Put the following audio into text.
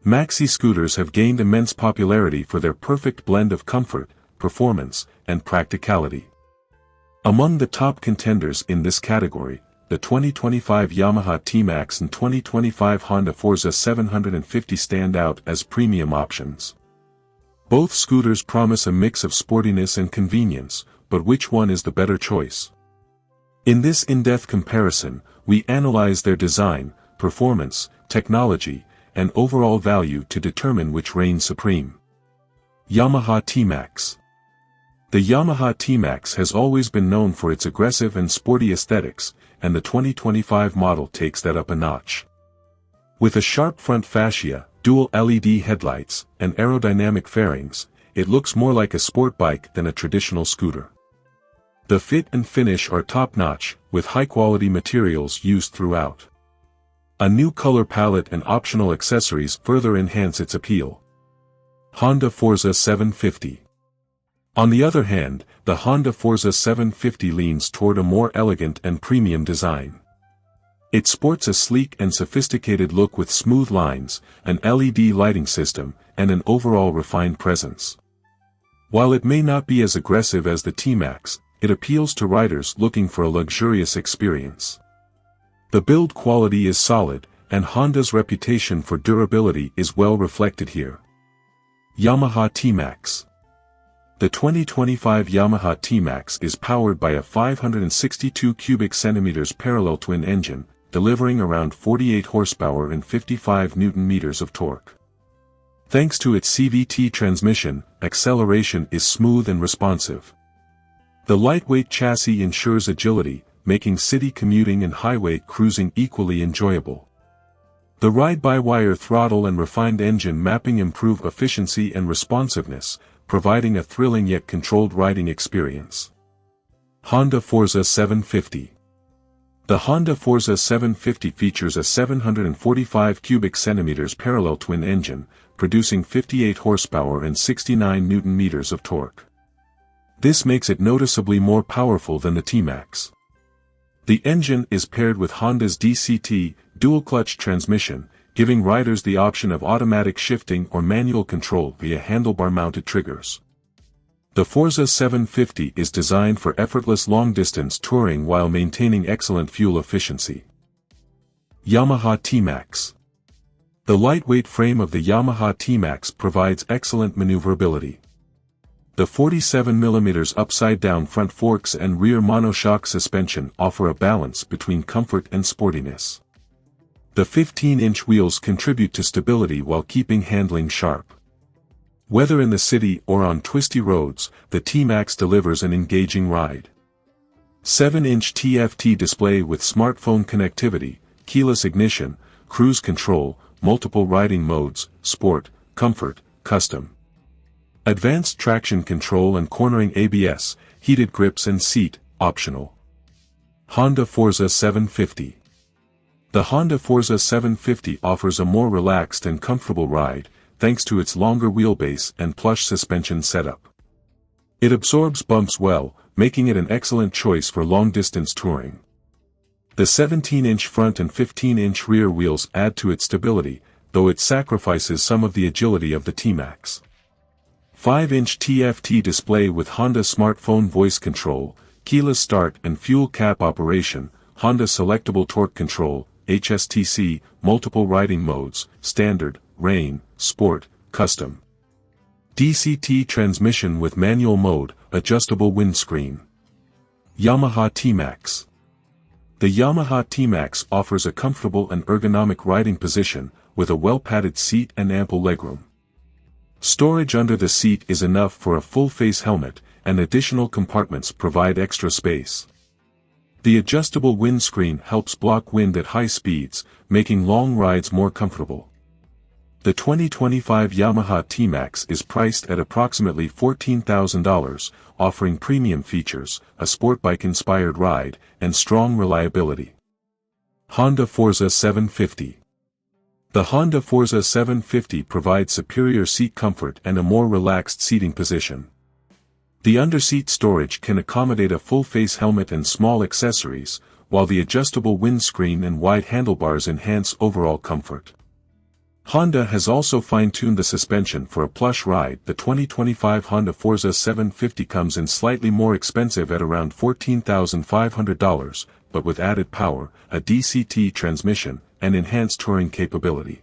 Maxi-scooters have gained immense popularity for their perfect blend of comfort, performance, and practicality. Among the top contenders in this category, the 2025 Yamaha T-Max and 2025 Honda Forza 750 stand out as premium options. Both scooters promise a mix of sportiness and convenience, but which one is the better choice? In this in-depth comparison, we analyze their design, performance, technology, and overall value to determine which reigns supreme. Yamaha T-Max. The Yamaha T-Max has always been known for its aggressive and sporty aesthetics, and the 2025 model takes that up a notch. With a sharp front fascia, dual LED headlights, and aerodynamic fairings, it looks more like a sport bike than a traditional scooter. The fit and finish are top-notch, with high-quality materials used throughout. A new color palette and optional accessories further enhance its appeal. Honda Forza 750. On the other hand, the Honda Forza 750 leans toward a more elegant and premium design. It sports a sleek and sophisticated look with smooth lines, an LED lighting system, and an overall refined presence. While it may not be as aggressive as the T-Max, it appeals to riders looking for a luxurious experience. The build quality is solid, and Honda's reputation for durability is well reflected here. Yamaha T-Max. The 2025 Yamaha T-Max is powered by a 562 cubic centimeters parallel twin engine, delivering around 48 horsepower and 55 Nm of torque. Thanks to its CVT transmission, acceleration is smooth and responsive. The lightweight chassis ensures agility, making city commuting and highway cruising equally enjoyable. The ride-by-wire throttle and refined engine mapping improve efficiency and responsiveness, providing a thrilling yet controlled riding experience. Honda Forza 750. The Honda Forza 750 features a 745 cubic centimeters parallel twin engine, producing 58 horsepower and 69 Nm of torque. This makes it noticeably more powerful than the T-Max. The engine is paired with Honda's DCT, dual-clutch transmission, giving riders the option of automatic shifting or manual control via handlebar-mounted triggers. The Forza 750 is designed for effortless long-distance touring while maintaining excellent fuel efficiency. Yamaha T-Max. The lightweight frame of the Yamaha T-Max provides excellent maneuverability. The 47mm upside-down front forks and rear monoshock suspension offer a balance between comfort and sportiness. The 15-inch wheels contribute to stability while keeping handling sharp. Whether in the city or on twisty roads, the T-Max delivers an engaging ride. 7-inch TFT display with smartphone connectivity, keyless ignition, cruise control, multiple riding modes, sport, comfort, custom. Advanced traction control and cornering ABS, heated grips and seat, optional. Honda Forza 750. The Honda Forza 750 offers a more relaxed and comfortable ride, thanks to its longer wheelbase and plush suspension setup. It absorbs bumps well, making it an excellent choice for long-distance touring. The 17-inch front and 15-inch rear wheels add to its stability, though it sacrifices some of the agility of the T-Max. 5-inch TFT display with Honda smartphone voice control, keyless start and fuel cap operation, Honda selectable torque control, HSTC, multiple riding modes, standard, rain, sport, custom. DCT transmission with manual mode, adjustable windscreen. Yamaha T-Max. The Yamaha T-Max offers a comfortable and ergonomic riding position, with a well-padded seat and ample legroom. Storage under the seat is enough for a full-face helmet, and additional compartments provide extra space. The adjustable windscreen helps block wind at high speeds, making long rides more comfortable. The 2025 Yamaha T-Max is priced at approximately $14,000, offering premium features, a sport bike-inspired ride, and strong reliability. Honda Forza 750. The Honda Forza 750 provides superior seat comfort and a more relaxed seating position. The underseat storage can accommodate a full-face helmet and small accessories, while the adjustable windscreen and wide handlebars enhance overall comfort. Honda has also fine-tuned the suspension for a plush ride. The 2025 Honda Forza 750 comes in slightly more expensive at around $14,500, but with added power, a DCT transmission, and enhanced touring capability.